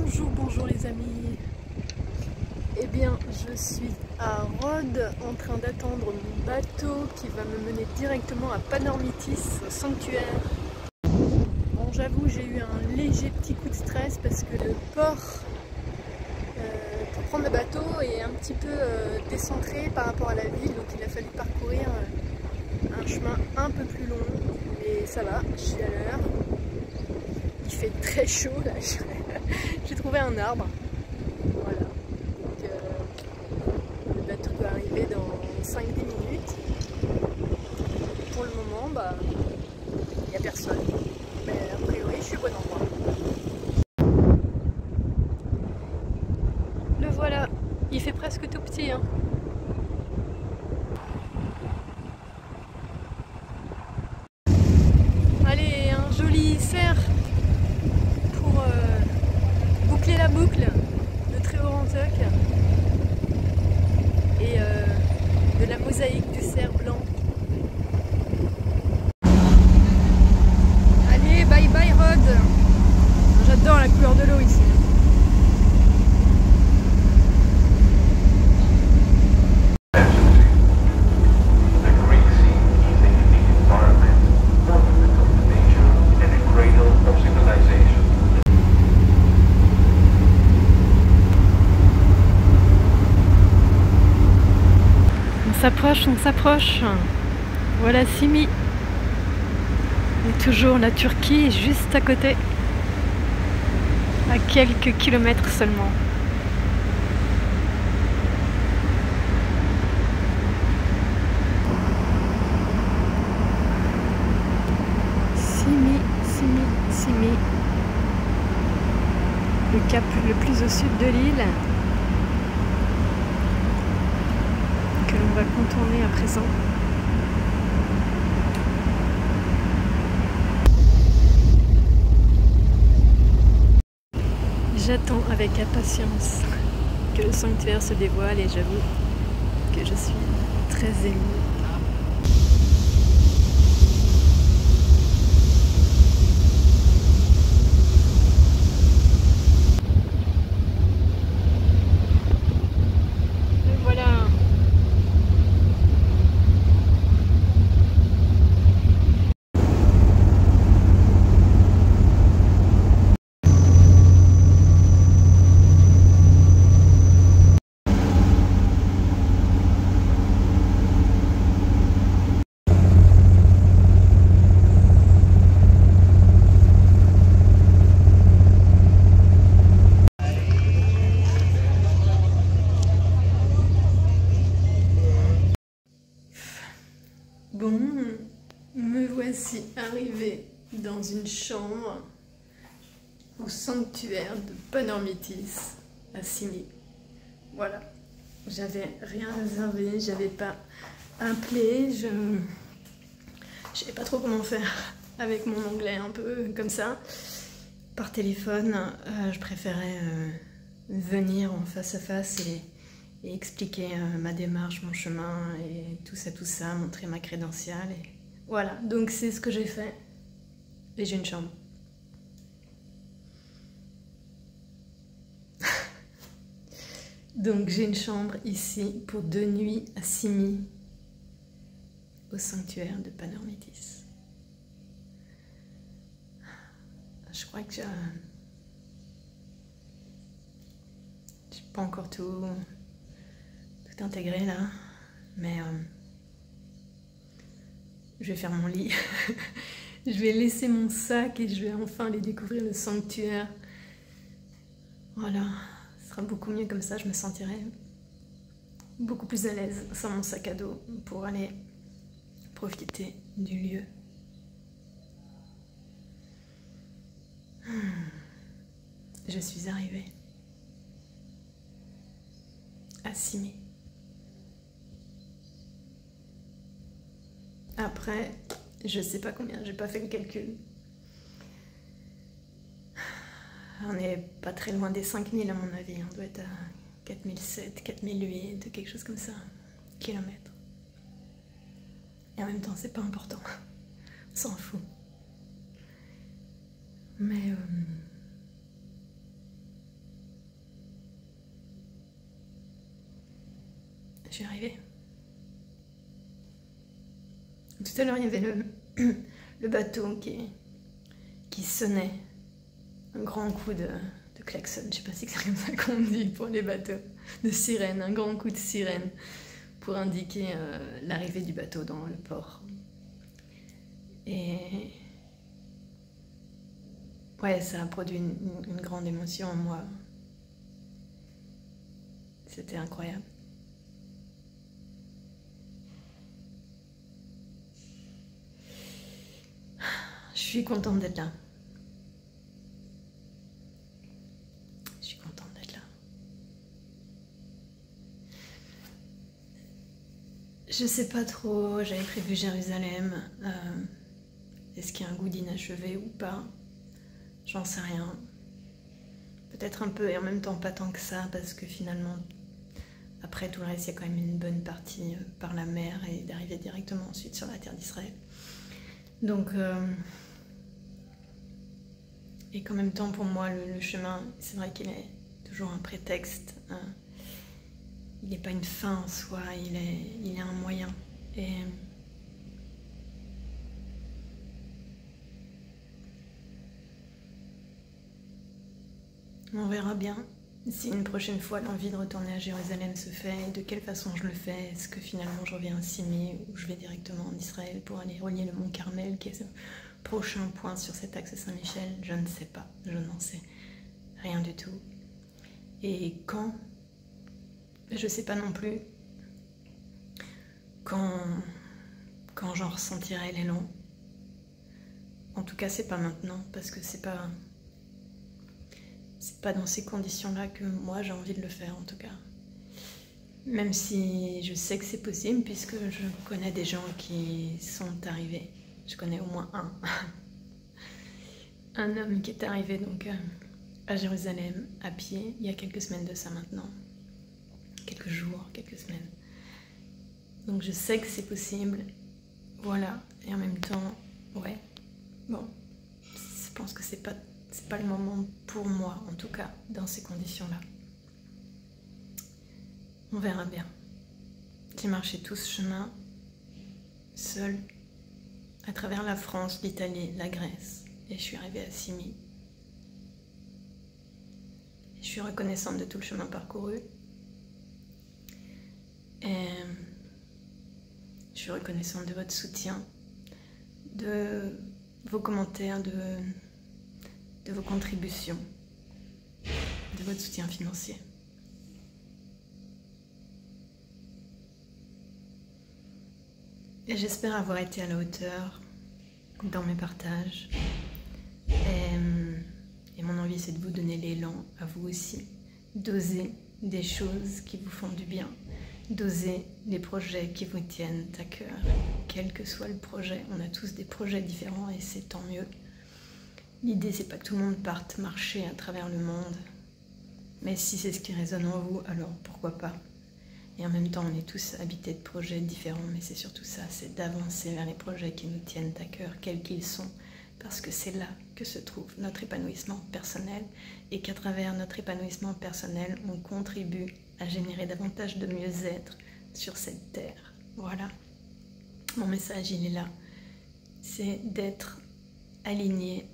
Bonjour les amis. Eh bien, je suis à Rhodes en train d'attendre mon bateau qui va me mener directement à Panormitis, au sanctuaire. Bon, j'avoue, j'ai eu un léger petit coup de stress parce que le port pour prendre le bateau est un petit peu décentré par rapport à la ville, donc il a fallu parcourir un chemin un peu plus long, mais ça va, je suis à l'heure. Il fait très chaud là, j'ai trouvé un arbre. Voilà. Donc, le bateau doit arriver dans 5-10 minutes. Pour le moment, il n'y a personne. Mais a priori, je suis au bon endroit. Le voilà, il fait presque tout petit, hein. Allez, un joli cerf pour boucler la boucle de Tréorantoc et de la mosaïque du cerf blanc. Allez, bye bye Rhodes. J'adore la couleur de l'eau ici. On s'approche. Voilà Simi. Et toujours la Turquie juste à côté. À quelques kilomètres seulement. Simi. Le cap le plus au sud de l'île. Que l'on va contourner à présent. J'attends avec impatience que le sanctuaire se dévoile et j'avoue que je suis très émue. Bon, me voici arrivée dans une chambre au sanctuaire de Panormitis à Simi. Voilà, j'avais rien réservé, j'avais pas appelé, je savais pas trop comment faire avec mon anglais un peu comme ça. Par téléphone, je préférais venir en face à face et expliquer ma démarche, mon chemin et tout ça, montrer ma crédentiale. Et voilà, donc c'est ce que j'ai fait. Et j'ai une chambre. Donc j'ai une chambre ici pour 2 nuits à Simi, au sanctuaire de Panormitis. Je crois que j'ai pas encore tout intégré là, mais je vais faire mon lit. Je vais laisser mon sac et je vais enfin aller découvrir le sanctuaire. Voilà, ce sera beaucoup mieux comme ça, je me sentirai beaucoup plus à l'aise sans mon sac à dos pour aller profiter du lieu. Je suis arrivée à Simi. Après, je sais pas combien, j'ai pas fait le calcul. On n'est pas très loin des 5000 à mon avis, on doit être à 4007, 4008, quelque chose comme ça, kilomètres. Et en même temps, c'est pas important, on s'en fout. Mais Je suis arrivée. Tout à l'heure, il y avait le bateau qui sonnait. Un grand coup de klaxon. Je sais pas si c'est comme ça qu'on dit pour les bateaux. De sirène, un grand coup de sirène pour indiquer l'arrivée du bateau dans le port. Et ouais, ça a produit une grande émotion en moi. C'était incroyable. Je suis contente d'être là. Je suis contente d'être là. Je sais pas trop, j'avais prévu Jérusalem. Est-ce qu'il y a un goût d'inachevé ou pas? J'en sais rien. Peut-être un peu et en même temps pas tant que ça, parce que finalement, après tout le reste, il y a quand même une bonne partie par la mer et d'arriver directement ensuite sur la terre d'Israël. Donc, et qu'en même temps, pour moi, le chemin, c'est vrai qu'il est toujours un prétexte. Il n'est pas une fin en soi, il est un moyen. Et on verra bien si une prochaine fois l'envie de retourner à Jérusalem se fait, et de quelle façon je le fais. Est-ce que finalement je reviens à Simi ou je vais directement en Israël pour aller relier le mont Carmel, qui est ce prochain point sur cet axe Saint-Michel? Je ne sais pas, je n'en sais rien du tout. Et quand? Je ne sais pas non plus. Quand j'en ressentirai l'élan. En tout cas, c'est pas maintenant, parce que c'est pas dans ces conditions-là que moi j'ai envie de le faire, en tout cas. Même si je sais que c'est possible, puisque je connais des gens qui sont arrivés. Je connais au moins un homme qui est arrivé donc à Jérusalem à pied il y a quelques semaines de ça maintenant. Quelques jours, quelques semaines. Donc je sais que c'est possible. Voilà. Et en même temps, ouais. Bon, je pense que c'est pas le moment pour moi, en tout cas, dans ces conditions-là. On verra bien. J'ai marché tout ce chemin, seule, à travers la France, l'Italie, la Grèce, et je suis arrivée à Simi. Je suis reconnaissante de tout le chemin parcouru. Et je suis reconnaissante de votre soutien, de vos commentaires, de vos contributions, de votre soutien financier. Et j'espère avoir été à la hauteur dans mes partages. Et mon envie, c'est de vous donner l'élan, à vous aussi, d'oser des choses qui vous font du bien, d'oser des projets qui vous tiennent à cœur. Quel que soit le projet, on a tous des projets différents et c'est tant mieux. L'idée, c'est pas que tout le monde parte marcher à travers le monde, mais si c'est ce qui résonne en vous, alors pourquoi pas? Et en même temps, on est tous habités de projets différents, mais c'est surtout ça, c'est d'avancer vers les projets qui nous tiennent à cœur, quels qu'ils sont, parce que c'est là que se trouve notre épanouissement personnel, et qu'à travers notre épanouissement personnel, on contribue à générer davantage de mieux-être sur cette terre. Voilà, mon message, il est là, c'est d'être aligné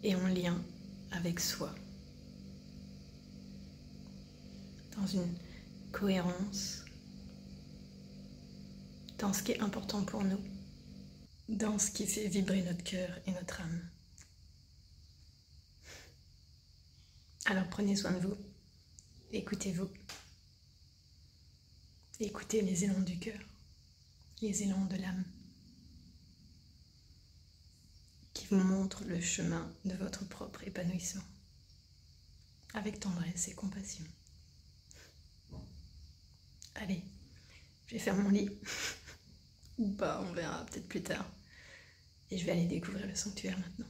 et en lien avec soi, dans une cohérence, dans ce qui est important pour nous, dans ce qui fait vibrer notre cœur et notre âme. Alors prenez soin de vous, écoutez-vous, écoutez les élans du cœur, les élans de l'âme, qui vous montrent le chemin de votre propre épanouissement, avec tendresse et compassion. Allez, je vais faire mon lit, ou pas, on verra peut-être plus tard, et je vais aller découvrir le sanctuaire maintenant.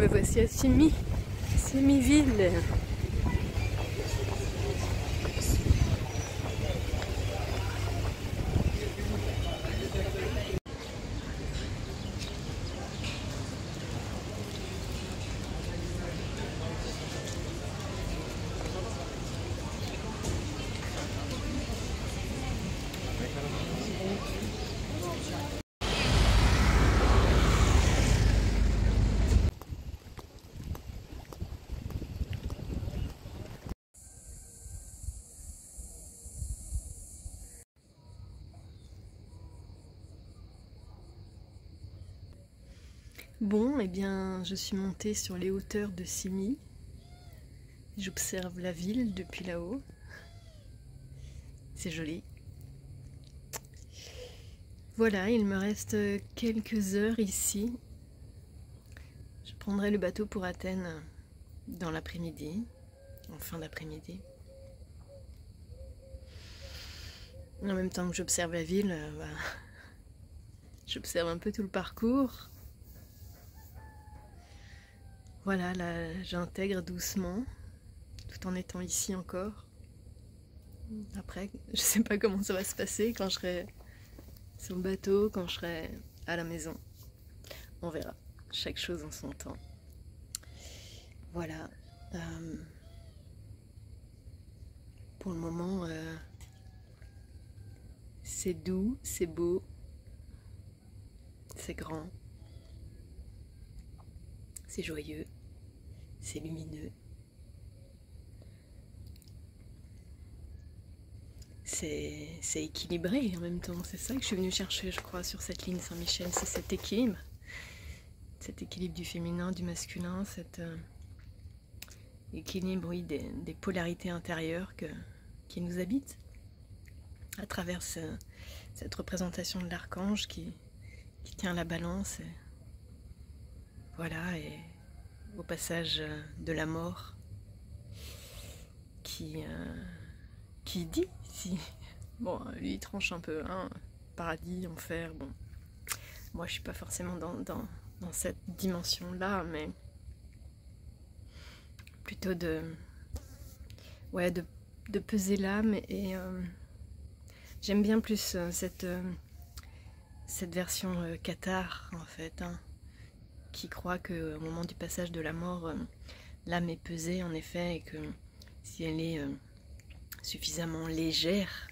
me voici à Simiville. Bon, eh bien, je suis montée sur les hauteurs de Simi. J'observe la ville depuis là-haut. C'est joli. Voilà, il me reste quelques heures ici. Je prendrai le bateau pour Athènes dans l'après-midi, en fin d'après-midi. En même temps que j'observe la ville, j'observe un peu tout le parcours. Voilà, là j'intègre doucement, tout en étant ici encore. Après, je sais pas comment ça va se passer quand je serai sur le bateau, quand je serai à la maison. On verra, chaque chose en son temps. Voilà. Pour le moment, c'est doux, c'est beau, c'est grand, c'est joyeux, c'est lumineux. C'est équilibré en même temps, c'est ça que je suis venue chercher, je crois, sur cette ligne Saint-Michel, c'est cet équilibre du féminin, du masculin, cet équilibre, oui, des polarités intérieures qui nous habitent à travers cette représentation de l'archange qui tient la balance, et voilà, et au passage de la mort qui dit si. Bon, lui il tranche un peu, hein, paradis, enfer, bon. Moi je suis pas forcément dans cette dimension-là, mais plutôt de peser l'âme et j'aime bien plus cette version cathare en fait, hein, qui croit qu'au moment du passage de la mort, l'âme est pesée en effet, et que si elle est suffisamment légère,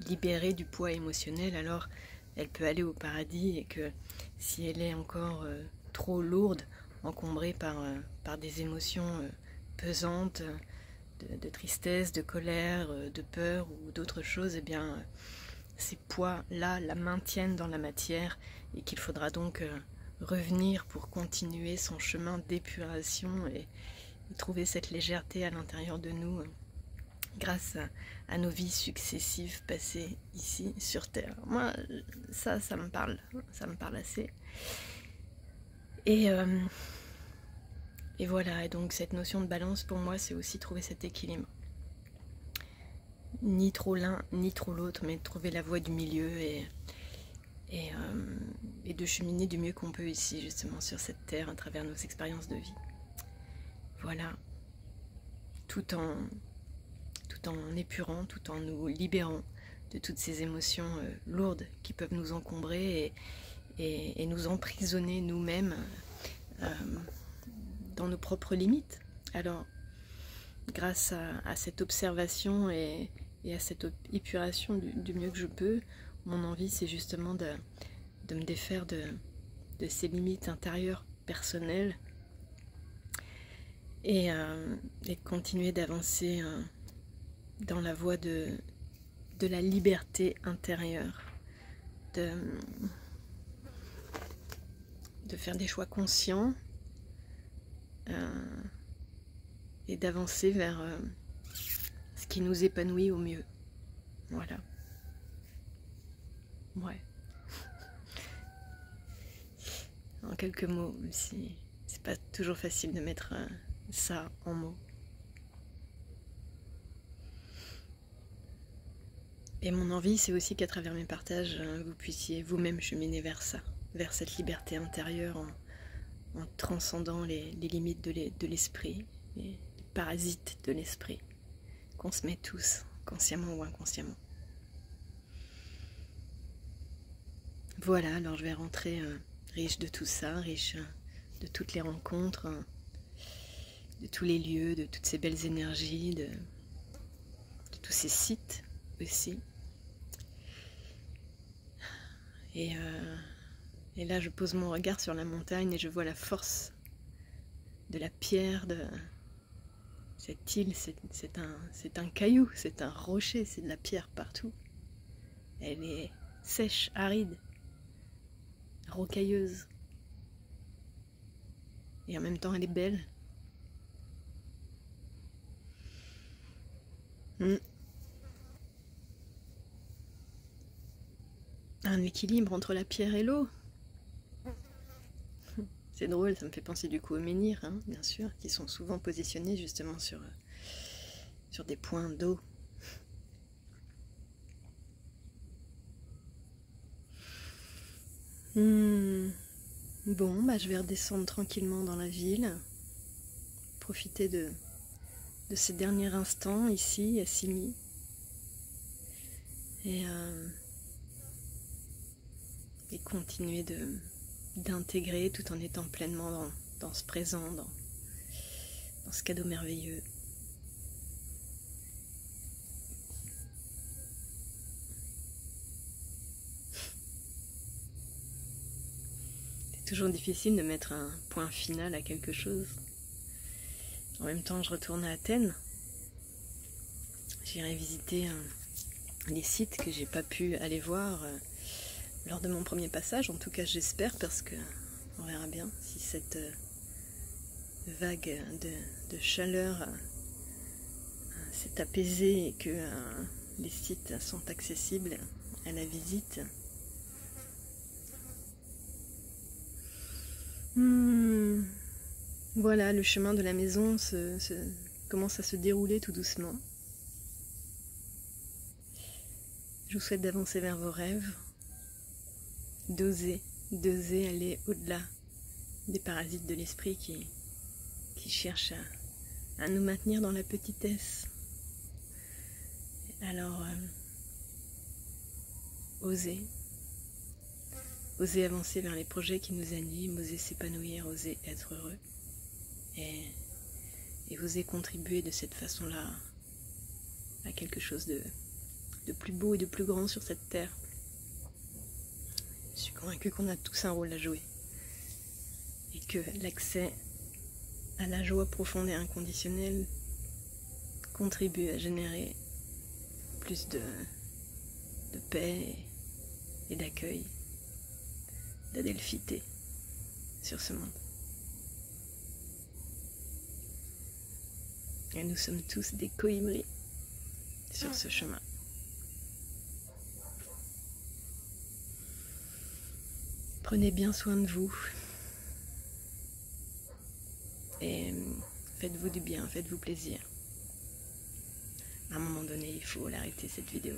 libérée du poids émotionnel, alors elle peut aller au paradis, et que si elle est encore trop lourde, encombrée par des émotions pesantes, de tristesse, de colère, de peur ou d'autres choses, eh bien ces poids-là la maintiennent dans la matière, et qu'il faudra donc revenir pour continuer son chemin d'épuration et trouver cette légèreté à l'intérieur de nous, grâce à nos vies successives passées ici sur Terre. Moi, ça me parle assez. Et voilà, et donc cette notion de balance pour moi, c'est aussi trouver cet équilibre. Ni trop l'un, ni trop l'autre, mais trouver la voie du milieu et de cheminer du mieux qu'on peut ici, justement, sur cette terre, à travers nos expériences de vie. Voilà, tout en épurant, tout en nous libérant de toutes ces émotions lourdes qui peuvent nous encombrer et nous emprisonner nous-mêmes dans nos propres limites. Alors, grâce à cette observation et à cette épuration du mieux que je peux, mon envie, c'est justement de me défaire de ces limites intérieures personnelles et de continuer d'avancer dans la voie de la liberté intérieure, de faire des choix conscients et d'avancer vers ce qui nous épanouit au mieux. Voilà. Ouais. En quelques mots, si c'est pas toujours facile de mettre ça en mots. Et mon envie, c'est aussi qu'à travers mes partages, vous puissiez vous-même cheminer vers ça, vers cette liberté intérieure en transcendant les limites de l'esprit, les parasites de l'esprit, qu'on se met tous, consciemment ou inconsciemment. Voilà, alors je vais rentrer riche de tout ça, riche de toutes les rencontres, de tous les lieux, de toutes ces belles énergies, de tous ces sites aussi. Et là, je pose mon regard sur la montagne et je vois la force de la pierre, de cette île. C'est un caillou, c'est un rocher, c'est de la pierre partout. Elle est sèche, aride, rocailleuse. Et en même temps, elle est belle. Un équilibre entre la pierre et l'eau. C'est drôle, ça me fait penser du coup aux menhirs, hein, bien sûr, qui sont souvent positionnés justement sur des points d'eau. Bon, bah, je vais redescendre tranquillement dans la ville, profiter de ces derniers instants ici à Simi. Et continuer d'intégrer tout en étant pleinement dans ce présent, dans ce cadeau merveilleux. C'est toujours difficile de mettre un point final à quelque chose. En même temps, je retourne à Athènes. J'irai visiter les sites que j'ai pas pu aller voir lors de mon premier passage. En tout cas, j'espère, parce que on verra bien si cette vague de chaleur s'est apaisée et que les sites sont accessibles à la visite. Voilà, le chemin de la maison commence à se dérouler tout doucement. Je vous souhaite d'avancer vers vos rêves, d'oser aller au-delà des parasites de l'esprit qui cherchent à nous maintenir dans la petitesse. Alors, oser avancer vers les projets qui nous animent, oser s'épanouir, oser être heureux et oser contribuer de cette façon-là à quelque chose de plus beau et de plus grand sur cette terre. Je suis convaincue qu'on a tous un rôle à jouer et que l'accès à la joie profonde et inconditionnelle contribue à générer plus de paix et d'accueil, d'adelphité sur ce monde. Et nous sommes tous des colibris sur ce chemin. Prenez bien soin de vous et faites-vous du bien, faites-vous plaisir. À un moment donné, il faut l'arrêter cette vidéo.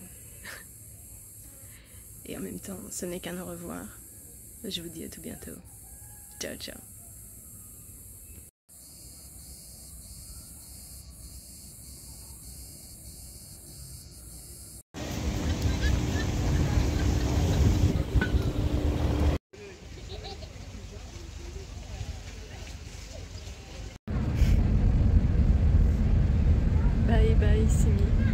Et en même temps, ce n'est qu'un au revoir. Je vous dis à tout bientôt. Ciao, ciao. Bye bye Simi.